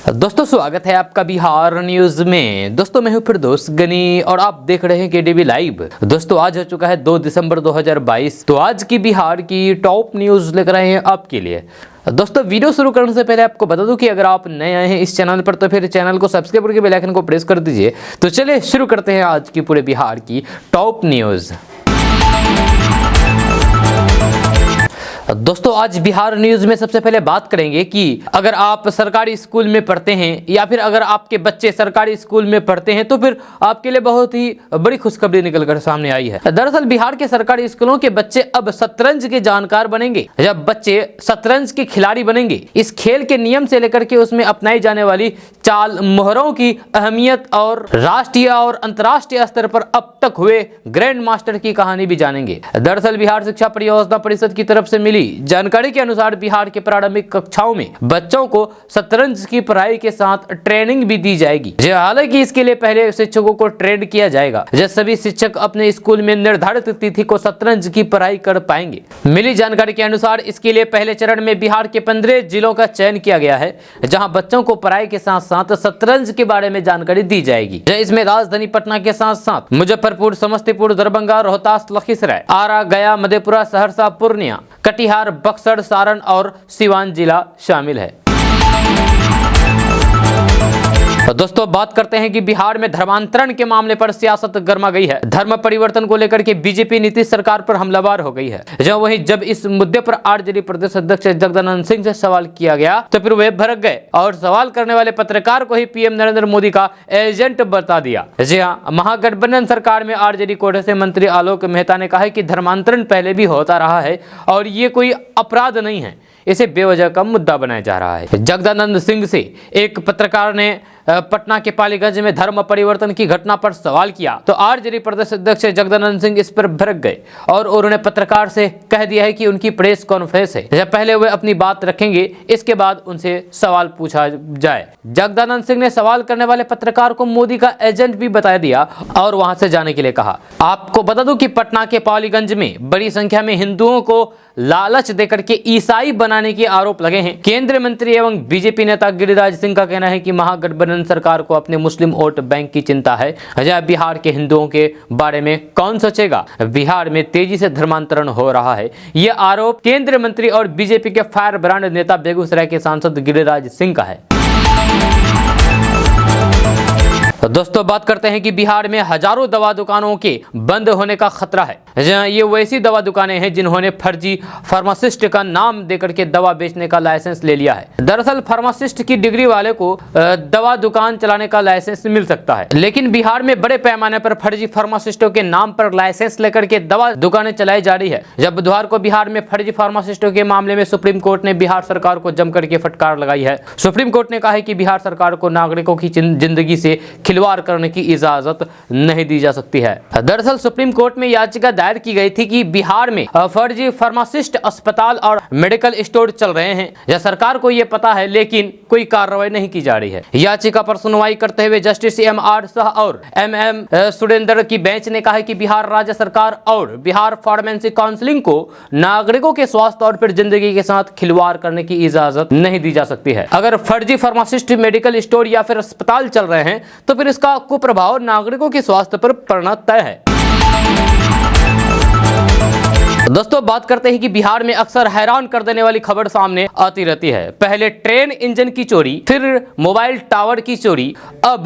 दोस्तों स्वागत है आपका बिहार न्यूज में। दोस्तों मैं हूं फिरदौस गनी और आप देख रहे हैं केडीवी लाइव। दोस्तों आज हो चुका है 2 दिसंबर 2022। तो आज की बिहार की टॉप न्यूज लेकर आए हैं आपके लिए। दोस्तों वीडियो शुरू करने से पहले आपको बता दूं कि अगर आप नए आए हैं इस चैनल पर तो फिर चैनल को सब्सक्राइब करके बेल आइकन को प्रेस कर दीजिए। तो चलिए शुरू करते हैं आज की पूरे बिहार की टॉप न्यूज। दोस्तों आज बिहार न्यूज में सबसे पहले बात करेंगे कि अगर आप सरकारी स्कूल में पढ़ते हैं या फिर अगर आपके बच्चे सरकारी स्कूल में पढ़ते हैं तो फिर आपके लिए बहुत ही बड़ी खुशखबरी निकलकर सामने आई है। दरअसल बिहार के सरकारी स्कूलों के बच्चे अब शतरंज के जानकार बनेंगे। जब बच्चे शतरंज के खिलाड़ी बनेंगे, इस खेल के नियम से लेकर के उसमें अपनाई जाने वाली चाल मोहरों की अहमियत और राष्ट्रीय और अंतर्राष्ट्रीय स्तर पर अब तक हुए ग्रैंड मास्टर की कहानी भी जानेंगे। दरअसल बिहार शिक्षा परियोजना परिषद की तरफ से मिली जानकारी के अनुसार बिहार के प्रारंभिक कक्षाओं में बच्चों को शतरंज की पढ़ाई के साथ ट्रेनिंग भी दी जाएगी। हालांकि इसके लिए पहले शिक्षकों को ट्रेन किया जाएगा। जब सभी शिक्षक अपने स्कूल में निर्धारित तिथि को शतरंज की पढ़ाई कर पाएंगे। मिली जानकारी के अनुसार इसके लिए पहले चरण में बिहार के 15 जिलों का चयन किया गया है, जहां बच्चों को पढ़ाई के साथ साथ शतरंज के बारे में जानकारी दी जाएगी। इसमें राजधानी पटना के साथ साथ मुजफ्फरपुर, समस्तीपुर, दरभंगा, रोहतास, लखीसराय, आरा, गया, मधेपुरा, सहरसा, पूर्णिया, कटिहार, बक्सर, सारण और सिवान जिला शामिल है। दोस्तों बात करते हैं कि बिहार में धर्मांतरण के मामले पर सियासत गर्मा गई है। धर्म परिवर्तन को लेकर के बीजेपी नीतीश सरकार पर हमलावर हो गई है। जब इस मुद्दे पर आरजेडी प्रदेश अध्यक्ष जगदानंद सिंह से सवाल किया गया तो फिर वे भड़क गए और सवाल करने वाले पत्रकार को ही पीएम नरेंद्र मोदी का एजेंट बता दिया। जी हाँ, महागठबंधन सरकार में आरजेडी कोटे से मंत्री आलोक मेहता ने कहा है कि धर्मांतरण पहले भी होता रहा है और ये कोई अपराध नहीं है, इसे बेवजह का मुद्दा बनाया जा रहा है। जगदानंद सिंह से एक पत्रकार ने पटना के पालीगंज में धर्म परिवर्तन की घटना पर सवाल किया तो आरजेडी प्रदेश अध्यक्ष जगदानंद सिंह इस पर भड़क गए और उन्होंने पत्रकार से कह दिया है कि उनकी प्रेस कॉन्फ्रेंस है, जब पहले वे अपनी बात रखेंगे, इसके बाद उनसे सवाल पूछा जाए। जगदानंद सिंह ने सवाल करने वाले पत्रकार को मोदी का एजेंट भी बता दिया और वहां से जाने के लिए कहा। आपको बता दूं कि पटना के पालीगंज में बड़ी संख्या में हिंदुओं को लालच देकर के ईसाई बनाने के आरोप लगे हैं। केंद्रीय मंत्री एवं बीजेपी नेता गिरिराज सिंह का कहना है कि महागठबंधन सरकार को अपने मुस्लिम वोट बैंक की चिंता है। बिहार के हिंदुओं के बारे में कौन सोचेगा। बिहार में तेजी से धर्मांतरण हो रहा है, यह आरोप केंद्रीय मंत्री और बीजेपी के फायर ब्रांड नेता बेगूसराय के सांसद गिरिराज सिंह का है। दोस्तों बात करते हैं कि बिहार में हजारों दवा दुकानों के बंद होने का खतरा है। ये वैसी दवा दुकानें हैं जिन्होंने फर्जी फार्मासिस्ट का नाम देकर के दवा बेचने का लाइसेंस ले लिया है। दरअसल फार्मासिस्ट की डिग्री वाले को दवा दुकान चलाने का लाइसेंस मिल सकता है, लेकिन बिहार में बड़े पैमाने पर फर्जी फार्मासिस्टों के नाम पर लाइसेंस लेकर के दवा दुकानें चलाई जा रही है। जब बुधवार को बिहार में फर्जी फार्मासिस्टों के मामले में सुप्रीम कोर्ट ने बिहार सरकार को जमकर के फटकार लगाई है। सुप्रीम कोर्ट ने कहा है कि बिहार सरकार को नागरिकों की जिंदगी से खिलवाड़ करने की इजाजत नहीं दी जा सकती है। दरअसल सुप्रीम कोर्ट में याचिका दायर की गई थी कि बिहार में फर्जी फार्मासिस्ट अस्पताल और मेडिकल स्टोर चल रहे हैं। यह सरकार को यह पता है, लेकिन कोई कार्रवाई नहीं की जा रही है। याचिका पर सुनवाई करते हुए जस्टिस एम.आर. शाह और एम.एम. सुरेंद्र की बेंच ने कहा है कि बिहार राज्य सरकार और बिहार फार्मेसी काउंसिल को नागरिकों के स्वास्थ्य और फिर जिंदगी के साथ खिलवाड़ करने की इजाजत नहीं दी जा सकती है। अगर फर्जी फार्मासिस्ट मेडिकल स्टोर या फिर अस्पताल चल रहे हैं तो फिर इसका कुप्रभाव नागरिकों के स्वास्थ्य पर पड़ना तय है। दोस्तों बात करते हैं कि बिहार में अक्सर हैरान कर देने वाली खबर सामने आती रहती है। पहले ट्रेन इंजन की चोरी, फिर मोबाइल टावर की चोरी, अब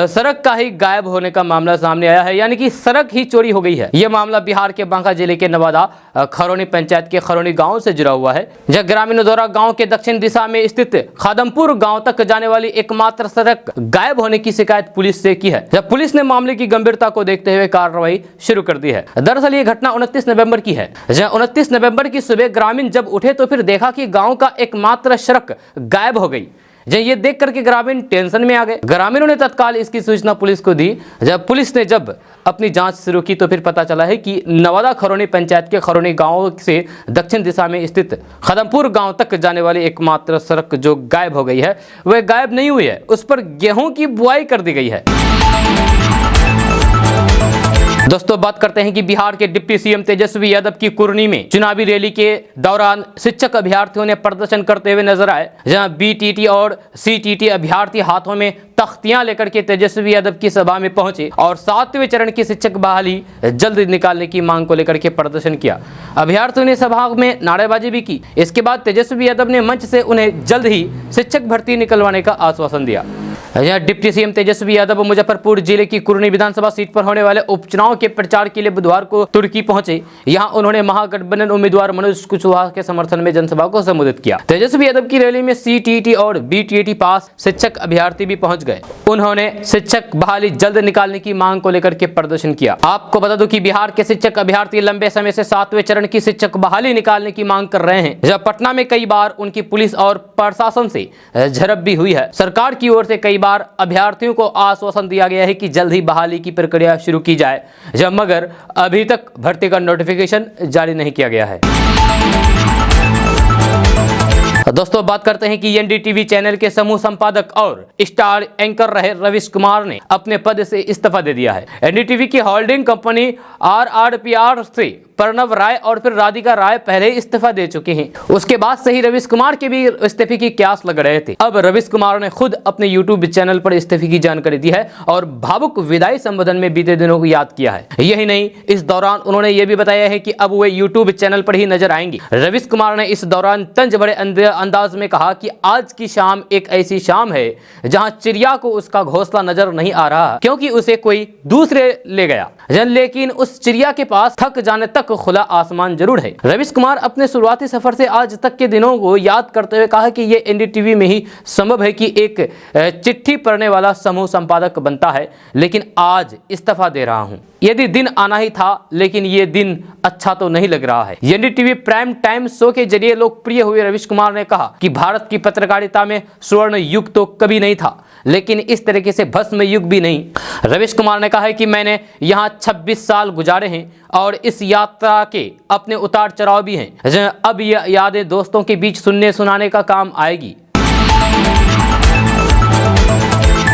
सड़क का ही गायब होने का मामला सामने आया है, यानी कि सड़क ही चोरी हो गई है। यह मामला बिहार के बांका जिले के नवादा खरौनी पंचायत के खरौनी गांव से जुड़ा हुआ है। जब ग्रामीण द्वारा गांव के दक्षिण दिशा में स्थित खादमपुर गांव तक जाने वाली एकमात्र सड़क गायब होने की शिकायत पुलिस से की है। जब पुलिस ने मामले की गंभीरता को देखते हुए कार्रवाई शुरू कर दी है। दरअसल ये घटना 29 नवंबर की है। 29 नवंबर की सुबह ग्रामीण जब उठे तो फिर देखा कि गांव का एकमात्र सड़क गायब हो गई। ये देख करके ग्रामीण टेंशन में आ गए। ग्रामीणों ने तत्काल इसकी सूचना पुलिस को दी। जब पुलिस ने अपनी जांच शुरू की तो फिर पता चला है कि नवादा खरौनी पंचायत के खरौनी गांव से दक्षिण दिशा में स्थित खदमपुर गांव तक जाने वाली एकमात्र सड़क जो गायब हो गई है, वह गायब नहीं हुई है, उस पर गेहूं की बुआई कर दी गई है। दोस्तों बात करते हैं कि बिहार के डिप्टी सीएम तेजस्वी यादव की कुरनी में चुनावी रैली के दौरान शिक्षक अभ्यर्थियों ने प्रदर्शन करते हुए नजर आए, जहां बीटीटी और सीटीटी अभ्यर्थी हाथों में तख्तियां लेकर के तेजस्वी यादव की सभा में पहुंचे और 7वें चरण की शिक्षक बहाली जल्द निकालने की मांग को लेकर के प्रदर्शन किया। अभ्यर्थियों ने सभा में नारेबाजी भी की। इसके बाद तेजस्वी यादव ने मंच से उन्हें जल्द ही शिक्षक भर्ती निकलवाने का आश्वासन दिया। यह डिप्टी सीएम तेजस्वी यादव मुजफ्फरपुर जिले की कुरनी विधानसभा सीट पर होने वाले उपचुनाव के प्रचार के लिए बुधवार को तुर्की पहुंचे। यहां उन्होंने महागठबंधन उम्मीदवार मनोज कुशवाहा के समर्थन में जनसभा को संबोधित किया। तेजस्वी यादव की रैली में सीटीटी और बीटीटी पास शिक्षक अभ्यर्थी भी पहुंच गए। उन्होंने शिक्षक बहाली जल्द निकालने की मांग को लेकर के प्रदर्शन किया। आपको बता दूं कि बिहार के शिक्षक अभ्यर्थी लंबे समय से 7वें चरण की शिक्षक बहाली निकालने की मांग कर रहे हैं। जब पटना में कई बार उनकी पुलिस और प्रशासन से झड़प भी हुई है। सरकार की ओर से कई बार अभ्यर्थियों को आश्वासन दिया गया है कि जल्द ही बहाली की प्रक्रिया शुरू की जाए, मगर अभी तक भर्ती का नोटिफिकेशन जारी नहीं किया गया है। दोस्तों बात करते हैं कि एनडीटीवी चैनल के समूह संपादक और स्टार एंकर रहे रवीश कुमार ने अपने पद से इस्तीफा दे दिया है। एनडीटीवी की होल्डिंग कंपनी आरआरपीआर से प्रणव राय और फिर राधिका राय पहले इस्तीफा दे चुके हैं। उसके बाद से ही रवीश कुमार के भी इस्तीफे की क्यास लग रहे थे। अब रवीश कुमार ने खुद अपने यूट्यूब चैनल पर इस्तीफे की जानकारी दी है और भावुक विदाई संबोधन में बीते दिनों को याद किया है। यही नहीं, इस दौरान उन्होंने ये भी बताया है कि अब वे यूट्यूब चैनल पर ही नजर आएंगे। रवीश कुमार ने इस दौरान तंज बड़े अंदाज में कहा कि आज की शाम एक ऐसी शाम है जहां चिड़िया को उसका घोंसला नजर नहीं आ रहा क्योंकि उसे कोई दूसरे ले गया, लेकिन उस चिड़िया के पास थक जाने तक खुला आसमान जरूर है। रवीश कुमार अपने शुरुआती सफर से आज तक के दिनों को याद करते हुए कहा कि ये एनडीटीवी में ही संभव है कि एक चिट्ठी पढ़ने वाला समूह संपादक बनता है, लेकिन आज इस्तीफा दे रहा हूं। यदि दिन आना ही था, लेकिन ये दिन अच्छा तो नहीं लग रहा है। एनडीटीवी प्राइम टाइम शो के जरिए लोकप्रिय हुए रवीश कुमार ने कहा कि भारत की पत्रकारिता में स्वर्ण युग तो कभी नहीं था, लेकिन इस तरीके से भस्म युग भी नहीं। रवीश कुमार ने कहा है कि मैंने यहाँ 26 साल गुजारे हैं और इस यात्रा के अपने उतार चढ़ाव भी हैं। अब ये यादें दोस्तों के बीच सुनने सुनाने का काम आएगी।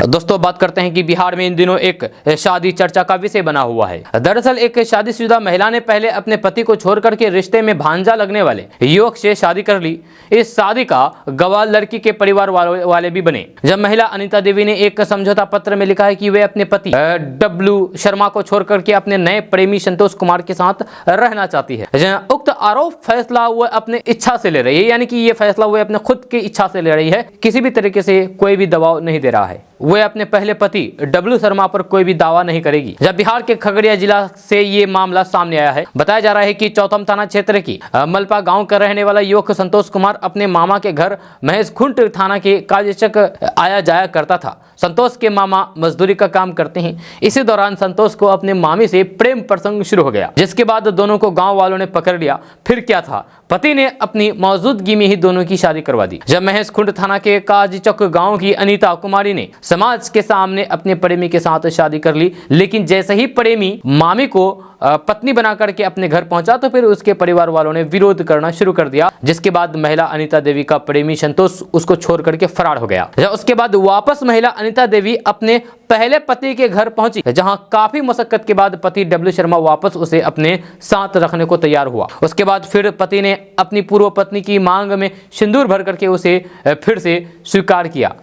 दोस्तों बात करते हैं कि बिहार में इन दिनों एक शादी चर्चा का विषय बना हुआ है। दरअसल एक शादीशुदा महिला ने पहले अपने पति को छोड़कर के रिश्ते में भांजा लगने वाले युवक से शादी कर ली। इस शादी का गवाह लड़की के परिवार वाले भी बने। जब महिला अनीता देवी ने एक समझौता पत्र में लिखा है कि वे अपने पति डब्लू शर्मा को छोड़कर के अपने नए प्रेमी संतोष कुमार के साथ रहना चाहती है। उक्त आरोप फैसला वो अपने इच्छा से ले रही है, यानी कि ये फैसला वो अपने खुद की इच्छा से ले रही है, किसी भी तरीके से कोई भी दबाव नहीं दे रहा है। वे अपने पहले पति डब्लू शर्मा पर कोई भी दावा नहीं करेगी। जब बिहार के खगड़िया जिला से ये मामला सामने आया है, बताया जा रहा है कि चौथम थाना क्षेत्र की मलपा गांव का रहने वाला युवक संतोष कुमार अपने मामा के घर महेशखुंट थाना के काजचक आया जाया करता था। संतोष के मामा मजदूरी का काम करते हैं। इसी दौरान संतोष को अपने मामी से प्रेम प्रसंग शुरू हो गया, जिसके बाद दोनों को गांव वालों ने पकड़ लिया। फिर क्या था, पति ने अपनी मौजूदगी में ही दोनों की शादी करवा दी। जब महेशखुंट थाना के काजीचक गांव की अनीता कुमारी ने समाज के सामने अपने प्रेमी के साथ शादी कर ली, लेकिन जैसे ही प्रेमी मामी को पत्नी बना करके अपने घर पहुंचा तो फिर उसके परिवार वालों ने विरोध करना शुरू कर दिया, जिसके बाद महिला अनीता देवी का प्रेमी संतोष उसको छोड़ करके फरार हो गया। उसके बाद वापस महिला अनीता देवी अपने पहले पति के घर पहुंची, जहां काफी मशक्कत के बाद पति डब्लू शर्मा वापस उसे अपने साथ रखने को तैयार हुआ। उसके बाद फिर पति ने अपनी पूर्व पत्नी की मांग में सिंदूर भर करके उसे फिर से स्वीकार किया।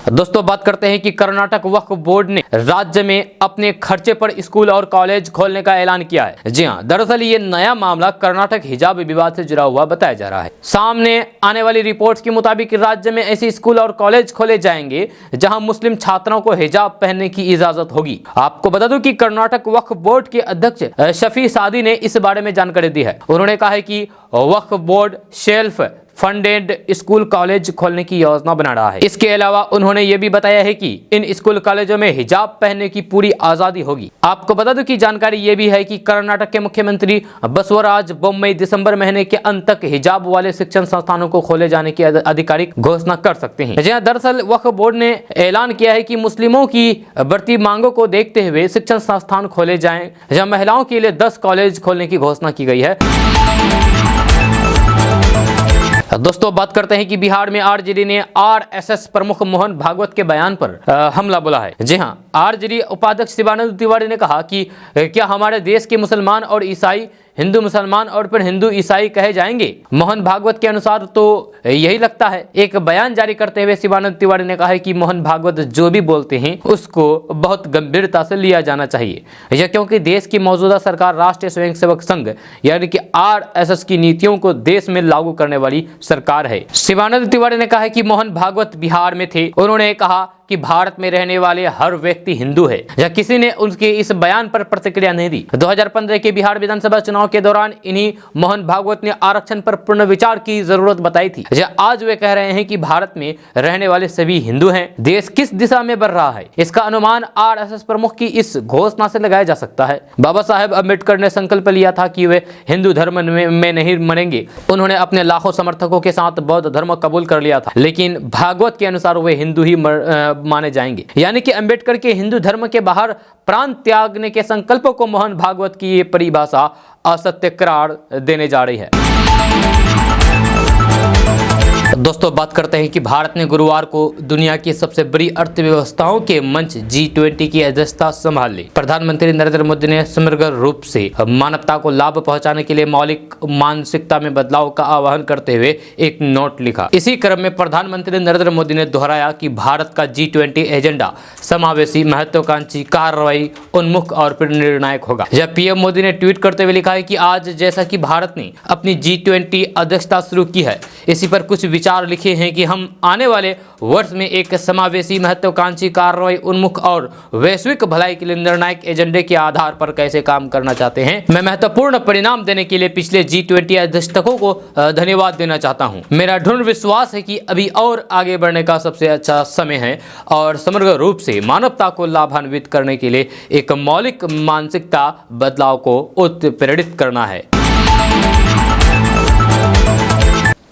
दोस्तों बात करते हैं कि कर्नाटक वक्फ बोर्ड ने राज्य में अपने खर्चे पर स्कूल और कॉलेज खोलने का ऐलान किया है। जी हां, दरअसल ये नया मामला कर्नाटक हिजाब विवाद से जुड़ा हुआ बताया जा रहा है। सामने आने वाली रिपोर्ट्स के मुताबिक राज्य में ऐसे स्कूल और कॉलेज खोले जाएंगे जहां मुस्लिम छात्रों को हिजाब पहनने की इजाजत होगी। आपको बता दूं कि कर्नाटक वक्फ बोर्ड के अध्यक्ष शफी सादी ने इस बारे में जानकारी दी है। उन्होंने कहा है कि वक्फ board self funded school college खोलने की योजना बना रहा है। इसके अलावा उन्होंने ये भी बताया है कि इन स्कूल कॉलेजों में हिजाब पहनने की पूरी आजादी होगी। आपको बता दूं कि जानकारी ये भी है कि कर्नाटक के मुख्यमंत्री बसवराज बोम्मई दिसंबर महीने के अंत तक हिजाब वाले शिक्षण संस्थानों को खोले जाने की आधिकारिक घोषणा कर सकते हैं। जहां दरअसल वक्फ बोर्ड ने ऐलान किया है कि मुस्लिमों की बढ़ती मांगों को देखते हुए शिक्षण संस्थान खोले जाएं, जहां महिलाओं के लिए 10 कॉलेज खोलने की घोषणा की गई है। दोस्तों बात करते हैं कि बिहार में आरजेडी ने आरएसएस प्रमुख मोहन भागवत के बयान पर हमला बोला है। जी हां, आरजेडी उपाध्यक्ष शिवानंद तिवारी ने कहा कि क्या हमारे देश के मुसलमान और ईसाई हिंदू मुसलमान और फिर हिंदू ईसाई कहे जाएंगे? मोहन भागवत के अनुसार तो यही लगता है। एक बयान जारी करते हुए शिवानंद तिवारी ने कहा है कि मोहन भागवत जो भी बोलते हैं उसको बहुत गंभीरता से लिया जाना चाहिए, यह क्योंकि देश की मौजूदा सरकार राष्ट्रीय स्वयंसेवक संघ यानी कि आरएसएस की नीतियों को देश में लागू करने वाली सरकार है। शिवानंद तिवारी ने कहा है कि मोहन भागवत बिहार में थे। उन्होंने कहा कि भारत में रहने वाले हर व्यक्ति हिंदू है। या किसी ने उनके इस बयान पर प्रतिक्रिया नहीं दी। 2015 के बिहार विधानसभा चुनाव के दौरान इन्हीं मोहन भागवत ने आरक्षण पर पुनर्विचार की जरूरत बताई थी। आज वे कह रहे हैं कि भारत में रहने वाले सभी हिंदू हैं। देश किस दिशा में बढ़ रहा है, इसका अनुमान आरएसएस प्रमुख की इस घोषणा से लगाया जा सकता है। बाबा साहेब अम्बेडकर ने संकल्प लिया था कि वे हिंदू धर्म में नहीं मरेंगे। उन्होंने अपने लाखों समर्थकों के साथ बौद्ध धर्म कबूल कर लिया था, लेकिन भागवत के अनुसार वे हिंदू ही माने जाएंगे। यानी कि अंबेडकर के हिंदू धर्म के बाहर प्राण त्यागने के संकल्प को मोहन भागवत की ये परिभाषा असत्य करार देने जा रही है। दोस्तों बात करते हैं कि भारत ने गुरुवार को दुनिया की सबसे बड़ी अर्थव्यवस्थाओं के मंच G20 की अध्यक्षता संभाल ली। प्रधानमंत्री नरेंद्र मोदी ने समग्र रूप से मानवता को लाभ पहुंचाने के लिए मौलिक मानसिकता में बदलाव का आह्वान करते हुए एक नोट लिखा। इसी क्रम में प्रधानमंत्री नरेंद्र मोदी ने दोहराया कि भारत का G20 एजेंडा समावेशी, महत्वाकांक्षी, कार्रवाई उन्मुख और फिर निर्णायक होगा। जब पीएम मोदी ने ट्वीट करते हुए लिखा है कि आज जैसा कि भारत ने अपनी G20 अध्यक्षता शुरू की है, इसी पर कुछ विचार लिखे हैं कि हम आने वाले वर्ष में एक समावेशी, महत्वाकांक्षी, कार्रवाई उन्मुख और वैश्विक भलाई के लिए निर्णायक एजेंडे के आधार पर कैसे काम करना चाहते हैं। मैं महत्वपूर्ण परिणाम देने के लिए पिछले G20 अध्यक्षकों को धन्यवाद देना चाहता हूं। मेरा दृढ़ विश्वास है कि अभी और आगे बढ़ने का सबसे अच्छा समय है और समग्र रूप से मानवता को लाभान्वित करने के लिए एक मौलिक मानसिकता बदलाव को उत्प्रेरित करना है।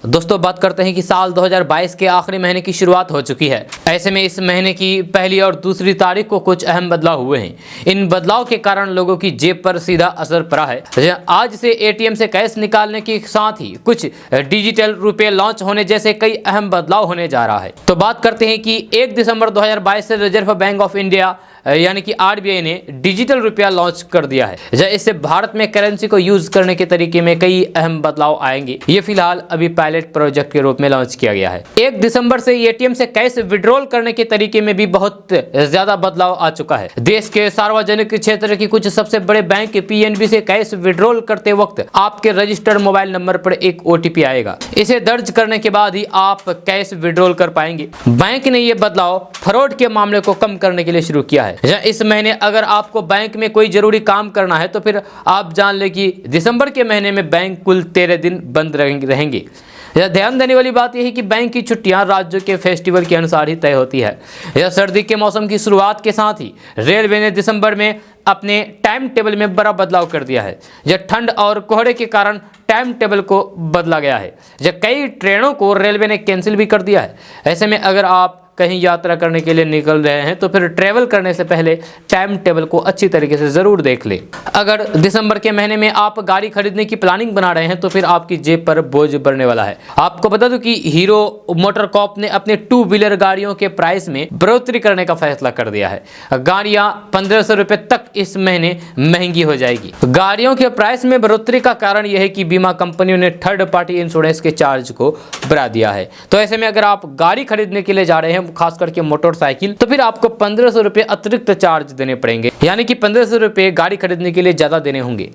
दोस्तों बात करते हैं कि साल 2022 के आखिरी महीने की शुरुआत हो चुकी है। ऐसे में इस महीने की पहली और दूसरी तारीख को कुछ अहम बदलाव हुए हैं। इन बदलाव के कारण लोगों की जेब पर सीधा असर पड़ा है। आज से एटीएम से कैश निकालने के साथ ही कुछ डिजिटल रुपए लॉन्च होने जैसे कई अहम बदलाव होने जा रहा है। तो बात करते हैं कि 1 दिसंबर 2022 से रिजर्व बैंक ऑफ इंडिया यानी कि आरबीआई ने डिजिटल रुपया लॉन्च कर दिया है। इससे भारत में करेंसी को यूज करने के तरीके में कई अहम बदलाव आएंगे। ये फिलहाल अभी पायलट प्रोजेक्ट के रूप में लॉन्च किया गया है। 1 दिसंबर से एटीएम से कैश विड्रॉल करने के तरीके में भी बहुत ज्यादा बदलाव आ चुका है। देश के सार्वजनिक क्षेत्र की कुछ सबसे बड़े बैंक पीएनबी से कैश विड्रॉल करते वक्त आपके रजिस्टर्ड मोबाइल नंबर पर एक ओटीपी आएगा। इसे दर्ज करने के बाद ही आप कैश विड्रॉल कर पाएंगे। बैंक ने यह बदलाव फ्रॉड के मामले को कम करने के लिए शुरू किया है। इस महीने अगर आपको बैंक में कोई जरूरी काम करना है तो फिर आप जान ले कि दिसंबर के महीने में बैंक कुल 13 दिन बंद रहेंगे। ध्यान देने वाली बात यह है कि बैंक की छुट्टियां राज्यों के फेस्टिवल के अनुसार ही तय होती है। यह सर्दी के मौसम की शुरुआत के साथ ही रेलवे ने दिसंबर में अपने टाइम टेबल में बड़ा बदलाव कर दिया है। यह ठंड और कोहरे के कारण टाइम टेबल को बदला गया है। कई ट्रेनों को रेलवे ने कैंसिल भी कर दिया है। ऐसे में अगर आप कहीं यात्रा करने के लिए निकल रहे हैं तो फिर ट्रैवल करने से पहले टाइम टेबल को अच्छी तरीके से जरूर देख लें। अगर दिसंबर के महीने में आप गाड़ी खरीदने की प्लानिंग बना रहे हैं तो फिर आपकी जेब पर बोझ बढ़ने वाला है। आपको बता दूं कि हीरो मोटरकॉर्प ने अपने 2 व्हीलर गाड़ियों के प्राइस में बढ़ोतरी करने का फैसला कर दिया है। गाड़ियां 1500 रुपए तक इस महीने महंगी हो जाएगी। गाड़ियों के प्राइस में बढ़ोतरी का कारण यह है कि बीमा कंपनियों ने थर्ड पार्टी इंश्योरेंस के चार्ज को बढ़ा दिया है। तो ऐसे में अगर आप गाड़ी खरीदने के लिए जा रहे हैं, खास करके मोटरसाइकिल, तो फिर आपको 1500 रुपए अतिरिक्त चार्ज देने पड़ेंगे। यानी कि 1500 रुपए गाड़ी खरीदने के लिए ज्यादा देने होंगे।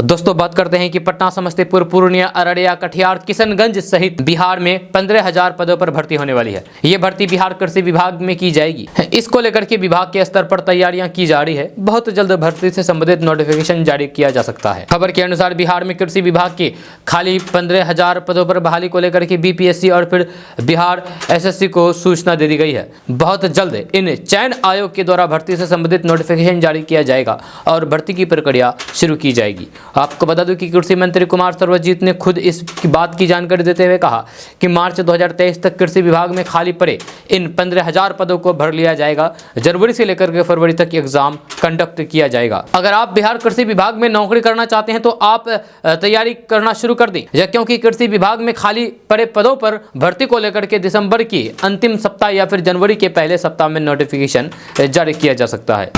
दोस्तों बात करते हैं कि पटना, समस्तीपुर, पूर्णिया, अररिया, कटिहार, किशनगंज सहित बिहार में 15,000 पदों पर भर्ती होने वाली है। ये भर्ती बिहार कृषि विभाग में की जाएगी। इसको लेकर के विभाग के स्तर पर तैयारियां की जा रही है। बहुत जल्द भर्ती से संबंधित नोटिफिकेशन जारी किया जा सकता है। खबर के अनुसार बिहार में कृषि विभाग के खाली 15,000 पदों पर बहाली को लेकर के बीपीएससी और फिर बिहार एसएससी को सूचना दे दी गई है। बहुत जल्द इन चयन आयोग के द्वारा भर्ती से संबंधित नोटिफिकेशन जारी किया जाएगा और भर्ती की प्रक्रिया शुरू की जाएगी। आपको बता दूं कि कृषि मंत्री कुमार सर्वजीत ने खुद इस बात की जानकारी देते हुए कहा कि मार्च 2023 तक कृषि विभाग में खाली पड़े इन 15,000 पदों को भर लिया जाएगा। जनवरी से लेकर के फरवरी तक एग्जाम कंडक्ट किया जाएगा। अगर आप बिहार कृषि विभाग में नौकरी करना चाहते हैं तो आप तैयारी करना शुरू कर दें, क्योंकि कृषि विभाग में खाली पड़े पदों पर भर्ती को लेकर के दिसंबर की अंतिम सप्ताह या फिर जनवरी के पहले सप्ताह में नोटिफिकेशन जारी किया जा सकता है।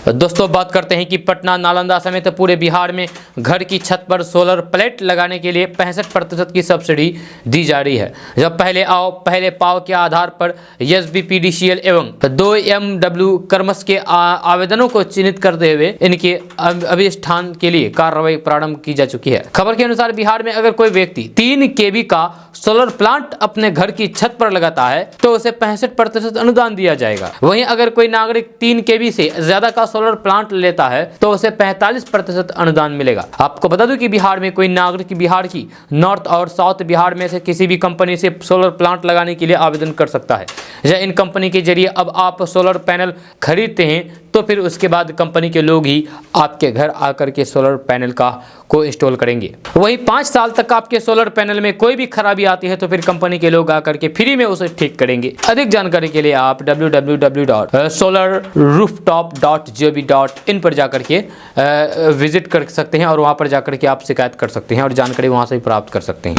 दोस्तों बात करते हैं कि पटना, नालंदा समेत पूरे बिहार में घर की छत पर सोलर प्लेट लगाने के लिए 65% की सब्सिडी दी जा रही है। जब पहले आओ पहले पाओ के आधार पर SBPDCL एवं 2MW कर्मस के आवेदनों को चिन्हित करते हुए इनके अभिष्ठान के लिए कार्रवाई प्रारंभ की जा चुकी है। खबर के अनुसार बिहार में अगर कोई व्यक्ति 3 kV का सोलर प्लांट अपने घर की छत पर लगाता है तो उसे 65% अनुदान दिया जाएगा। वहीं अगर कोई नागरिक 3 kV से ज्यादा का सोलर प्लांट लेता है तो उसे 45% अनुदान मिलेगा। आपको बता दूं कि बिहार में कोई नागरिक बिहार की नॉर्थ और साउथ बिहार में से किसी भी कंपनी से सोलर प्लांट लगाने के लिए आवेदन कर सकता है। या इन कंपनी के जरिए अब आप सोलर पैनल खरीदते हैं तो फिर उसके बाद कंपनी के लोग ही आपके घर आकर के सोलर पैनल को इंस्टॉल करेंगे। वहीं 5 साल तक आपके सोलर पैनल में कोई भी खराबी आती है तो फिर कंपनी के लोग आकर के फ्री में उसे ठीक करेंगे। अधिक जानकारी के लिए आप www.solarrooftop.gov.in पर जाकर के विजिट कर सकते हैं और वहां पर जाकर के आप शिकायत कर सकते हैं और जानकारी वहां से प्राप्त कर सकते हैं।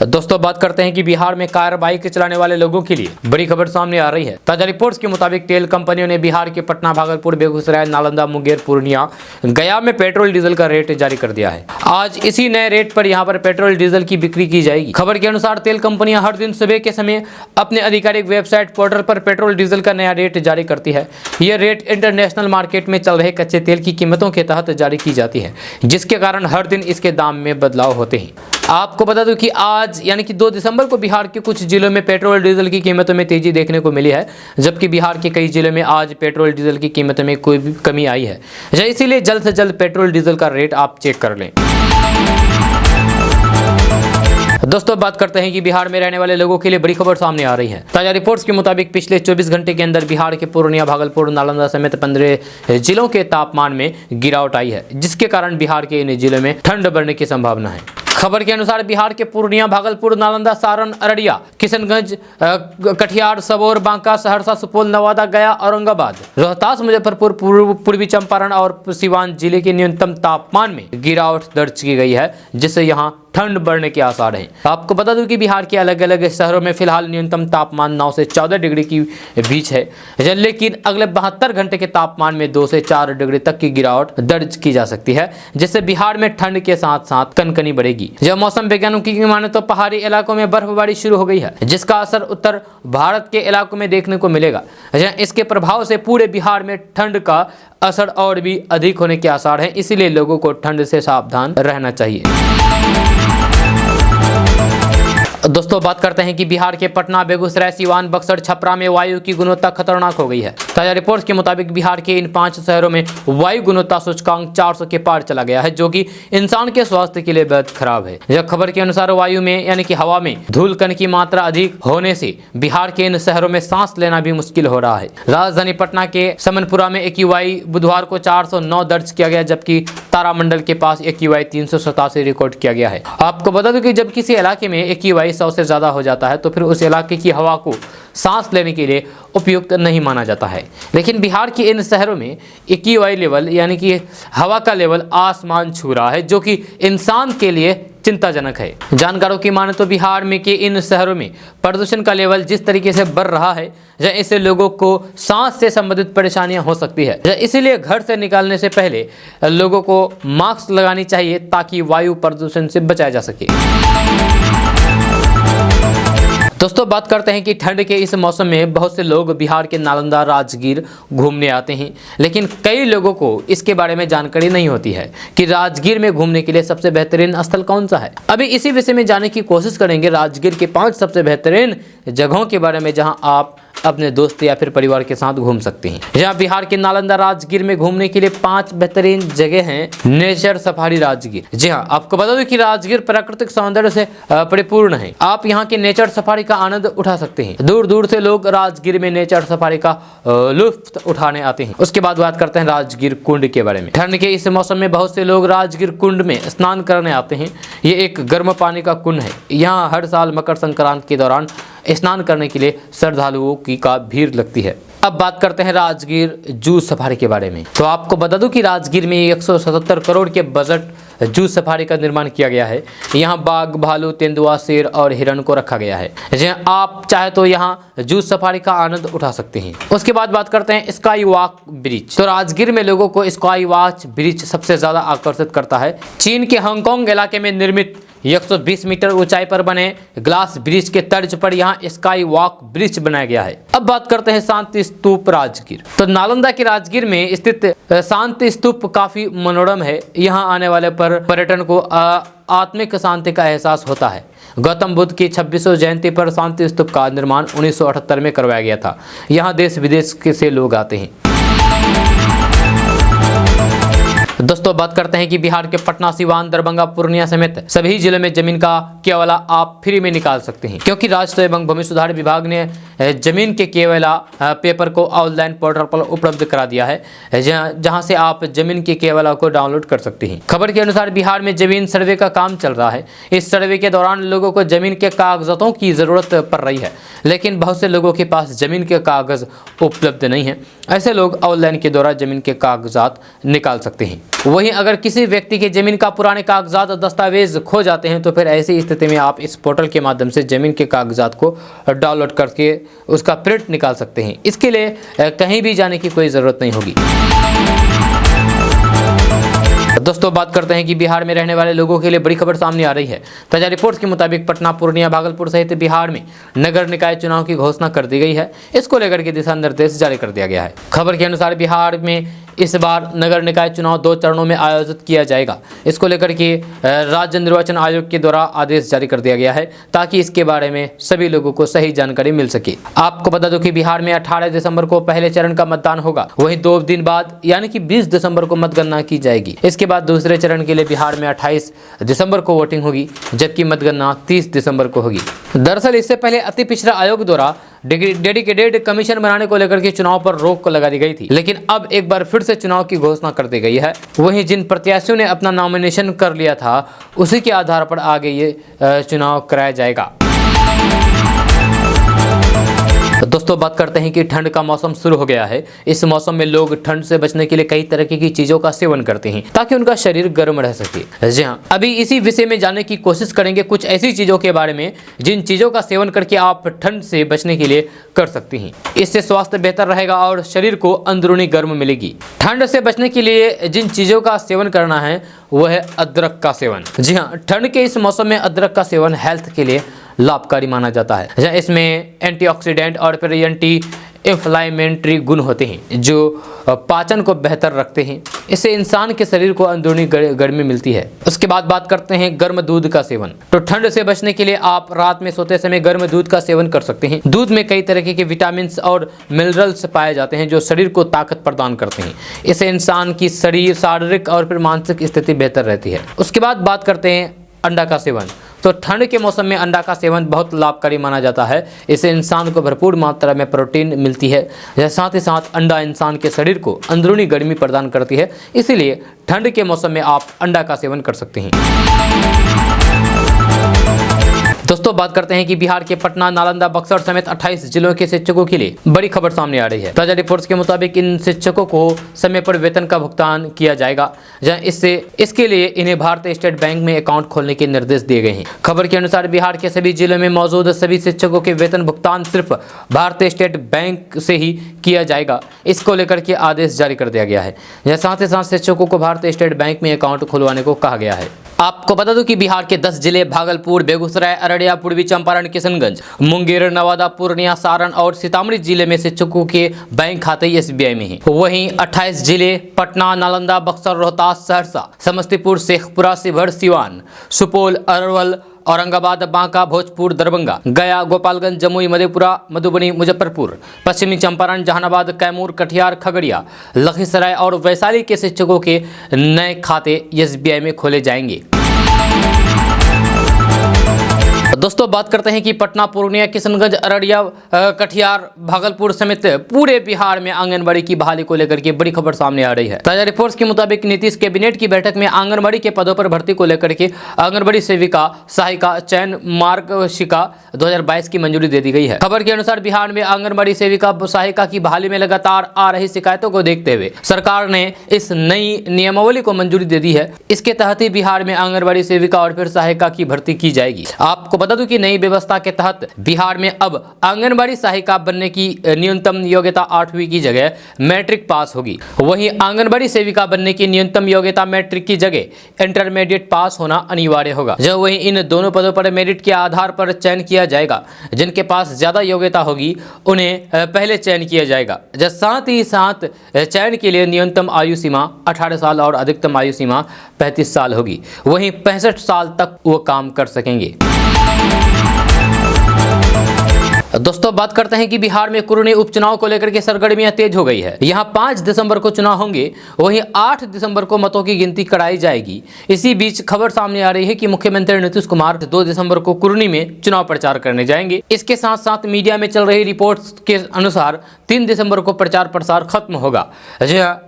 दोस्तों बात करते हैं कि बिहार में कार बाइक चलाने वाले लोगों के लिए बड़ी खबर सामने आ रही है। ताजा रिपोर्ट्स के मुताबिक तेल कंपनियों ने बिहार के पटना, भागलपुर, बेगूसराय, नालंदा, मुंगेर, पूर्णिया, गया में पेट्रोल डीजल का रेट जारी कर दिया है। आज इसी नए रेट पर यहां पर पेट्रोल डीजल की बिक्री की जाएगी। खबर के अनुसार तेल कंपनियां हर दिन सुबह के समय अपने आधिकारिक वेबसाइट पोर्टल पर पेट्रोल डीजल का नया रेट जारी करती है। यह रेट इंटरनेशनल मार्केट में चल रहे कच्चे तेल की कीमतों के तहत जारी की जाती है, जिसके कारण हर दिन इसके दाम में बदलाव होते हैं। आपको बता दूं कि आज यानी कि 2 दिसंबर को बिहार के कुछ जिलों में पेट्रोल डीजल की कीमतों में तेजी देखने को मिली है, जबकि बिहार के कई जिलों में आज पेट्रोल डीजल की कीमतों में कोई भी कमी आई है। इसीलिए जल्द से जल्द पेट्रोल डीजल का रेट आप चेक कर लें। दोस्तों बात करते हैं कि बिहार में रहने वाले लोगों के लिए बड़ी खबर सामने आ रही है। ताजा रिपोर्ट्स के मुताबिक पिछले 24 घंटे के अंदर बिहार के पूर्णिया, भागलपुर, नालंदा समेत 15 जिलों के तापमान में गिरावट आई है, जिसके कारण बिहार के इन जिलों में ठंड बढ़ने की संभावना है। खबर के अनुसार बिहार के पूर्णिया, भागलपुर, नालंदा, सारण, अररिया, किशनगंज, कटिहार, सबौर, बांका, सहरसा, सुपौल, नवादा, गया, औरंगाबाद, रोहतास, मुजफ्फरपुर, पूर्वी चंपारण और सीवान जिले के न्यूनतम तापमान में गिरावट दर्ज की गई है, जिससे यहां ठंड बढ़ने के आसार हैं। आपको बता दूं कि बिहार के अलग अलग शहरों में फिलहाल न्यूनतम तापमान 9 से 14 डिग्री के बीच है, लेकिन अगले 72 घंटे के तापमान में 2 से 4 डिग्री तक की गिरावट दर्ज की जा सकती है, जिससे बिहार में ठंड के साथ साथ कनकनी बढ़ेगी। जब मौसम वैज्ञानिकों की माने तो पहाड़ी इलाकों में बर्फबारी शुरू हो गई है, जिसका असर उत्तर भारत के इलाकों में देखने को मिलेगा। इसके प्रभाव से पूरे बिहार में ठंड का असर और भी अधिक होने के आसार हैं, इसीलिए लोगों को ठंड से सावधान रहना चाहिए। दोस्तों बात करते हैं कि बिहार के पटना, बेगूसराय, सीवान, बक्सर, छपरा में वायु की गुणवत्ता खतरनाक हो गई है। ताजा रिपोर्ट्स के मुताबिक बिहार के इन 5 शहरों में वायु गुणवत्ता सूचकांक 400 के पार चला गया है, जो कि इंसान के स्वास्थ्य के लिए बेहद खराब है। यह खबर के अनुसार वायु में यानी कि हवा में धूल कण की मात्रा अधिक होने से बिहार के इन शहरों में सांस लेना भी मुश्किल हो रहा है। राजधानी पटना के समनपुरा में AQI बुधवार को 409 दर्ज किया गया, जबकि तारामंडल के पास AQI 387 रिकॉर्ड किया गया है। आपको बता दूं कि जब किसी इलाके में AQI 100 से ज्यादा हो जाता है तो फिर उस इलाके की हवा को सांस लेने के लिए उपयुक्त नहीं माना जाता है। लेकिन बिहार के इन शहरों में AQI लेवल यानी कि हवा का लेवल आसमान छू रहा है, जो कि इंसान के लिए चिंताजनक है। जानकारों की माने तो बिहार में के इन शहरों में प्रदूषण का लेवल जिस तरीके से बढ़ रहा है, इससे लोगों को सांस से संबंधित परेशानियां हो सकती है। इसीलिए घर से निकलने से पहले लोगों को मास्क लगानी चाहिए ताकि वायु प्रदूषण से बचाया जा सके। दोस्तों बात करते हैं कि ठंड के इस मौसम में बहुत से लोग बिहार के नालंदा, राजगीर घूमने आते हैं, लेकिन कई लोगों को इसके बारे में जानकारी नहीं होती है कि राजगीर में घूमने के लिए सबसे बेहतरीन स्थल कौन सा है। अभी इसी विषय में जानने की कोशिश करेंगे राजगीर के 5 सबसे बेहतरीन जगहों के बारे में, जहां आप अपने दोस्त या फिर परिवार के साथ घूम सकते हैं। जहाँ बिहार के नालंदा राजगीर में घूमने के लिए 5 बेहतरीन जगह हैं। नेचर सफारी राजगीर, जी हाँ, आपको बता दूं कि राजगीर प्राकृतिक सौंदर्य से परिपूर्ण है। आप यहाँ के नेचर सफारी का आनंद उठा सकते हैं। दूर दूर से लोग राजगीर में नेचर सफारी का लुत्फ उठाने आते हैं। उसके बाद बात करते हैं राजगीर कुंड के बारे में। ठंड के इस मौसम में बहुत से लोग राजगीर कुंड में स्नान करने आते हैं। ये एक गर्म पानी का कुंड है। यहाँ हर साल मकर संक्रांति के दौरान स्नान करने के लिए श्रद्धालुओं की का भीड़ लगती है। अब बात करते हैं राजगीर जू सफारी के बारे में। तो आपको बता दूं कि राजगीर में 177 करोड़ के बजट जू सफारी का निर्माण किया गया है। यहाँ बाघ, भालू, तेंदुआ, शेर और हिरण को रखा गया है। जहाँ आप चाहे तो यहाँ जू सफारी का आनंद उठा सकते हैं। उसके बाद बात करते हैं स्काई वॉक ब्रिज। तो राजगीर में लोगों को स्काई वॉक ब्रिज सबसे ज्यादा आकर्षित करता है। चीन के हांगकांग इलाके में निर्मित 120 मीटर ऊंचाई पर बने ग्लास ब्रिज के तर्ज पर यहाँ स्काई वॉक ब्रिज बनाया गया है। अब बात करते हैं शांति स्तूप राजगीर। तो नालंदा के राजगीर में स्थित शांति स्तूप काफी मनोरम है। यहाँ आने वाले पर पर्यटन को आत्मिक शांति का एहसास होता है। गौतम बुद्ध की 26वीं जयंती पर शांति स्तूप का निर्माण 1978 में करवाया गया था। यहाँ देश विदेश से लोग आते हैं। दोस्तों बात करते हैं कि बिहार के पटना, सिवान, दरभंगा, पूर्णिया समेत सभी जिलों में जमीन का केवला आप फ्री में निकाल सकते हैं, क्योंकि राजस्व एवं भूमि सुधार विभाग ने जमीन के केवला पेपर को ऑनलाइन पोर्टल पर उपलब्ध करा दिया है, जहां से आप जमीन के केवला को डाउनलोड कर सकते हैं। खबर के अनुसार बिहार में जमीन सर्वे का काम चल रहा है। इस सर्वे के दौरान लोगों को जमीन के कागजातों की जरूरत पड़ रही है, लेकिन बहुत से लोगों के पास जमीन के कागज उपलब्ध नहीं है। ऐसे लोग ऑनलाइन के द्वारा जमीन के कागजात निकाल सकते हैं। वहीं अगर किसी व्यक्ति के जमीन का पुराने कागजात दस्तावेज खो जाते हैं तो फिर ऐसी स्थिति में आप इस पोर्टल के माध्यम से जमीन के कागजात को डाउनलोड करके उसका प्रिंट निकाल सकते हैं। इसके लिए कहीं भी जाने की कोई ज़रूरत नहीं होगी। दोस्तों बात करते हैं कि बिहार में रहने वाले लोगों के लिए बड़ी खबर सामने आ रही है। ताजा रिपोर्ट्स के मुताबिक पटना, पूर्णिया, भागलपुर सहित बिहार में नगर निकाय चुनाव की घोषणा कर दी गई है। इसको लेकर के दिशा निर्देश जारी कर दिया गया है। खबर के अनुसार बिहार में इस बार नगर निकाय चुनाव 2 चरणों में आयोजित किया जाएगा। इसको लेकर के राज्य निर्वाचन आयोग के द्वारा आदेश जारी कर दिया गया है, ताकि इसके बारे में सभी लोगों को सही जानकारी मिल सके। आपको बता दो कि बिहार में 18 दिसंबर को पहले चरण का मतदान होगा। वहीं 2 दिन बाद यानी कि 20 दिसंबर को मतगणना की जाएगी। इसके बाद दूसरे चरण के लिए बिहार में 28 दिसंबर को वोटिंग होगी, जबकि मतगणना 30 दिसंबर को होगी। दरअसल इससे पहले अति पिछड़ा आयोग द्वारा डेडिकेटेड कमीशन बनाने को लेकर के चुनाव पर रोक लगा दी गई थी, लेकिन अब एक बार फिर से चुनाव की घोषणा कर दी गई है। वहीं जिन प्रत्याशियों ने अपना नॉमिनेशन कर लिया था, उसी के आधार पर आगे ये चुनाव कराया जाएगा। दोस्तों बात करते हैं कि ठंड का मौसम शुरू हो गया है। इस मौसम में लोग ठंड से बचने के लिए कई तरह की चीजों का सेवन करते हैं, ताकि उनका शरीर गर्म रह सके। जी हाँ, अभी इसी विषय में जानने की कोशिश करेंगे कुछ ऐसी चीजों के बारे में जिन चीजों का सेवन करके आप ठंड से बचने के लिए कर सकते हैं। इससे स्वास्थ्य बेहतर रहेगा और शरीर को अंदरूनी गर्म मिलेगी। ठंड से बचने के लिए जिन चीजों का सेवन करना है वो है अदरक का सेवन। जी हाँ, ठंड के इस मौसम में अदरक का सेवन हेल्थ के लिए लाभकारी माना जाता है। इसमें एंटीऑक्सीडेंट और फिर एंटी इंफ्लामेटरी गुण होते हैं, जो पाचन को बेहतर रखते हैं। इससे इंसान के शरीर को अंदरूनी गर्मी मिलती है। उसके बाद बात करते हैं गर्म दूध का सेवन। तो ठंड से बचने के लिए आप रात में सोते समय गर्म दूध का सेवन कर सकते हैं। दूध में कई तरह के विटामिन और मिनरल्स पाए जाते हैं, जो शरीर को ताकत प्रदान करते हैं। इससे इंसान की शारीरिक और फिर मानसिक स्थिति बेहतर रहती है। उसके बाद बात करते हैं अंडा का सेवन। तो ठंड के मौसम में अंडा का सेवन बहुत लाभकारी माना जाता है। इससे इंसान को भरपूर मात्रा में प्रोटीन मिलती है। साथ ही साथ अंडा इंसान के शरीर को अंदरूनी गर्मी प्रदान करती है। इसीलिए ठंड के मौसम में आप अंडा का सेवन कर सकते हैं। दोस्तों बात करते हैं कि बिहार के पटना, नालंदा, बक्सर समेत 28 जिलों के शिक्षकों के लिए बड़ी खबर सामने आ रही है। ताजा रिपोर्ट्स के मुताबिक इन शिक्षकों को समय पर वेतन का भुगतान किया जाएगा। इसके लिए इन्हें भारतीय स्टेट बैंक में अकाउंट खोलने के निर्देश दिए गए हैं। खबर के अनुसार बिहार के सभी जिलों में मौजूद सभी शिक्षकों के वेतन भुगतान सिर्फ भारतीय स्टेट बैंक से ही किया जाएगा। इसको लेकर के आदेश जारी कर दिया गया है। साथ ही साथ शिक्षकों को भारतीय स्टेट बैंक में अकाउंट खुलवाने को कहा गया है। आपको बता दूं कि बिहार के 10 जिले भागलपुर, बेगूसराय, अररिया, पूर्वी चंपारण, किशनगंज, मुंगेर, नवादा, पूर्णिया, सारण और सीतामढ़ी जिले में शिक्षकों के बैंक खाते SBI में हैं। वहीं 28 जिले पटना, नालंदा, बक्सर, रोहतास, सहरसा, समस्तीपुर, शेखपुरा, शिवहर, सिवान, सुपौल, अरवल औरंगाबाद, बांका, भोजपुर, दरभंगा, गया, गोपालगंज, जमुई, मधेपुरा, मधुबनी, मुजफ्फरपुर, पश्चिमी चंपारण, जहानाबाद, कैमूर, कटिहार, खगड़िया, लखीसराय और वैशाली के शिक्षकों के नए खाते SBI में खोले जाएंगे। दोस्तों बात करते हैं कि पटना, पूर्णिया, किशनगंज, अररिया, कटिहार, भागलपुर समेत पूरे बिहार में आंगनबाड़ी की बहाली को लेकर के बड़ी खबर सामने आ रही है। ताजा रिपोर्ट्स के मुताबिक नीतीश कैबिनेट की बैठक में आंगनबाड़ी के पदों पर भर्ती को लेकर के आंगनबाड़ी सेविका, सहायिका चयन मार्गदर्शिका 2022 की मंजूरी दे दी गई है। खबर के अनुसार बिहार में आंगनबाड़ी सेविका, सहायिका की बहाली में लगातार आ रही शिकायतों को देखते हुए सरकार ने इस नई नियमावली को मंजूरी दे दी है। इसके तहत ही बिहार में आंगनबाड़ी सेविका और फिर सहायिका की भर्ती की जाएगी। आपको बता दूं कि नई व्यवस्था के तहत बिहार में अब आंगनबाड़ी सहायिका बनने की न्यूनतम योग्यता 8वीं की जगह मैट्रिक पास होगी। वहीं आंगनबाड़ी सेविका बनने की न्यूनतम योग्यता मैट्रिक की जगह इंटरमीडिएट पास होना अनिवार्य होगा। जब वहीं इन दोनों पदों पर मेरिट के आधार पर चयन किया जाएगा। जिनके पास ज्यादा योग्यता होगी उन्हें पहले चयन किया जाएगा। साथ ही साथ चयन के लिए न्यूनतम आयु सीमा 18 साल और अधिकतम आयु सीमा 35 साल होगी। वहीं 65 साल तक वो काम कर सकेंगे। दोस्तों बात करते हैं कि बिहार में कुरनी उपचुनाव को लेकर के सरगर्मियां तेज हो गई है। यहां 5 दिसंबर को चुनाव होंगे, वहीं 8 दिसंबर को मतों की गिनती कराई जाएगी। इसी बीच खबर सामने आ रही है कि मुख्यमंत्री नीतीश कुमार 2 दिसंबर को कुरनी में चुनाव प्रचार करने जाएंगे। इसके साथ साथ मीडिया में चल रही रिपोर्ट्स के अनुसार 3 दिसंबर को प्रचार प्रसार खत्म होगा।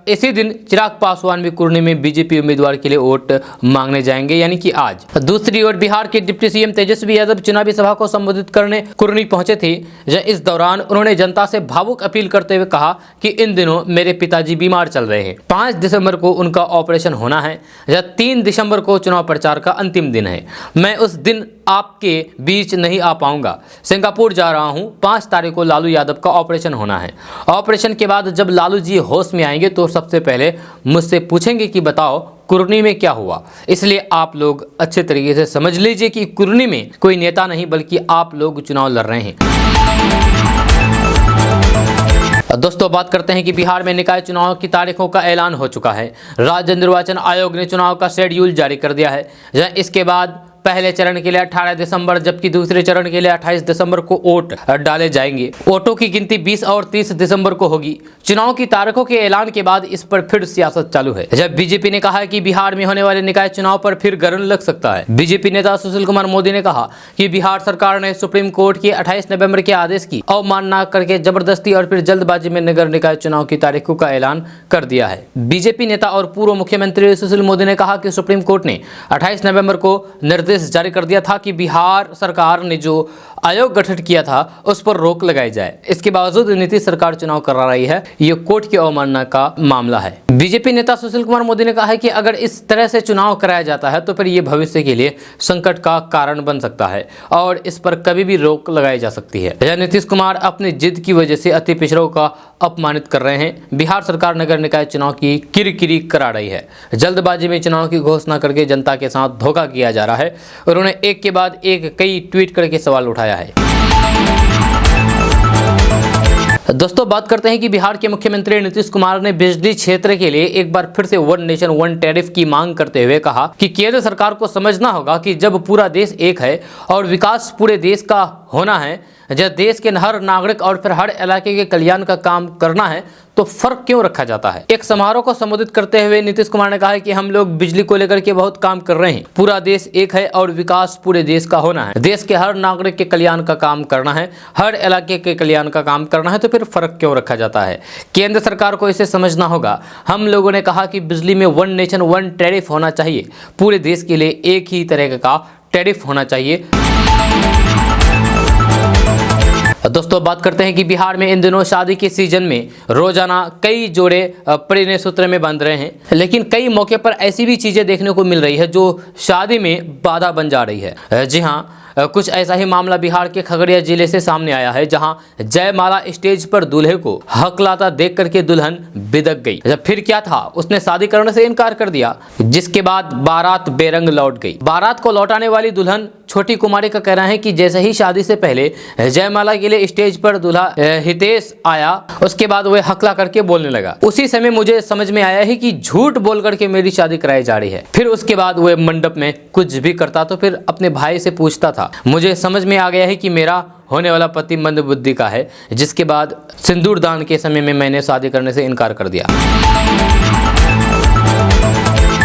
इसी दिन चिराग पासवान भी कुरनी में बीजेपी उम्मीदवार के लिए वोट मांगने जाएंगे, यानी कि आज। दूसरी ओर बिहार के डिप्टी सीएम तेजस्वी यादव चुनावी सभा को संबोधित करने कुरनी पहुंचे थे। इस दौरान उन्होंने जनता से भावुक अपील करते हुए कहा कि इन दिनों मेरे पिताजी बीमार चल रहे हैं। 5 दिसंबर को उनका ऑपरेशन होना है। 3 दिसंबर को चुनाव प्रचार का अंतिम दिन है। मैं उस दिन आपके बीच नहीं आ पाऊंगा। सिंगापुर जा रहा हूं। 5 तारीख को लालू यादव का ऑपरेशन होना है। ऑपरेशन के बाद जब लालू जी होश में आएंगे तो सबसे पहले मुझसे पूछेंगे कि बताओ कुरनी में क्या हुआ। इसलिए आप लोग अच्छे तरीके से समझ लीजिए कि कुरनी में कोई नेता नहीं बल्कि आप लोग चुनाव लड़ रहे हैं। दोस्तों बात करते हैं कि बिहार में निकाय चुनाव की तारीखों का ऐलान हो चुका है। राज्य निर्वाचन आयोग ने चुनाव का शेड्यूल जारी कर दिया है। इसके बाद पहले चरण के लिए 18 दिसंबर जबकि दूसरे चरण के लिए 28 दिसंबर को वोट डाले जाएंगे। वोटों की गिनती 20 और 30 दिसंबर को होगी। चुनाव की तारीखों के ऐलान के बाद इस पर फिर सियासत चालू है। जब बीजेपी ने कहा है कि बिहार में होने वाले निकाय चुनाव पर फिर गरन लग सकता है। बीजेपी नेता सुशील कुमार मोदी ने कहा कि बिहार सरकार ने सुप्रीम कोर्ट के 28 नवंबर के आदेश की अवमानना करके जबरदस्ती और फिर जल्दबाजी में नगर निकाय चुनाव की तारीखों का ऐलान कर दिया है। बीजेपी नेता और पूर्व मुख्यमंत्री सुशील मोदी ने कहा कि सुप्रीम कोर्ट ने 28 नवंबर को निर्देश जारी कर दिया था कि बिहार सरकार ने जो आयोग गठित किया था उस पर रोक लगाई जाए। इसके बावजूद नीतीश सरकार चुनाव करा रही है। ये कोर्ट की अवमानना का मामला है। बीजेपी नेता सुशील कुमार मोदी ने कहा है कि अगर इस तरह से चुनाव कराया जाता है तो फिर ये भविष्य के लिए संकट का कारण बन सकता है और इस पर कभी भी रोक लगाई जा सकती है। नीतीश कुमार अपनी जिद की वजह से अति पिछड़ों का अपमानित कर रहे हैं। बिहार सरकार नगर निकाय चुनाव की किरकिरी करा रही है। जल्दबाजी में चुनाव की घोषणा करके जनता के साथ धोखा किया जा रहा है। उन्होंने एक के बाद एक कई ट्वीट करके सवाल उठाया है। दोस्तों बात करते हैं कि बिहार के मुख्यमंत्री नीतीश कुमार ने बिजली क्षेत्र के लिए एक बार फिर से 1 नेशन 1 टैरिफ की मांग करते हुए कहा कि केंद्र सरकार को समझना होगा कि जब पूरा देश एक है और विकास पूरे देश का होना है, जब देश के हर नागरिक और फिर हर इलाके के कल्याण का काम करना है तो फर्क क्यों रखा जाता है। एक समारोह को संबोधित करते हुए नीतीश कुमार ने कहा कि हम लोग बिजली को लेकर के बहुत काम कर रहे हैं। पूरा देश एक है और विकास पूरे देश का होना है। देश के हर नागरिक के कल्याण का काम करना है, हर इलाके के कल्याण का काम करना है, तो फिर फर्क क्यों रखा जाता है। केंद्र सरकार को इसे समझना होगा। हम लोगों ने कहा कि बिजली में 1 नेशन 1 टैरिफ होना चाहिए। पूरे देश के लिए एक ही तरह का टैरिफ होना चाहिए। दोस्तों बात करते हैं कि बिहार में इन दिनों शादी के सीजन में रोजाना कई जोड़े परिणय सूत्र में बंध रहे हैं, लेकिन कई मौके पर ऐसी भी चीजें देखने को मिल रही है जो शादी में बाधा बन जा रही है। जी हां, कुछ ऐसा ही मामला बिहार के खगड़िया जिले से सामने आया है, जहां जयमाला स्टेज पर दूल्हे को हकलाता देख करके दुल्हन बिदक गई। जब फिर क्या था, उसने शादी करने से इनकार कर दिया, जिसके बाद बारात बेरंग लौट गई। बारात को लौटाने वाली दुल्हन छोटी कुमारी का कहना है कि जैसे ही शादी से पहले जयमाला के लिए स्टेज पर दूल्हा हितेश आया, उसके बाद वह हकला करके बोलने लगा। उसी समय मुझे समझ में आया है कि झूठ बोल करके मेरी शादी कराई जा रही है। फिर उसके बाद वह मंडप में कुछ भी करता तो फिर अपने भाई से पूछता था। मुझे समझ में आ गया है कि मेरा होने वाला पति मंदबुद्धि का है, जिसके बाद सिंदूर दान के समय में मैंने शादी करने से इनकार कर दिया।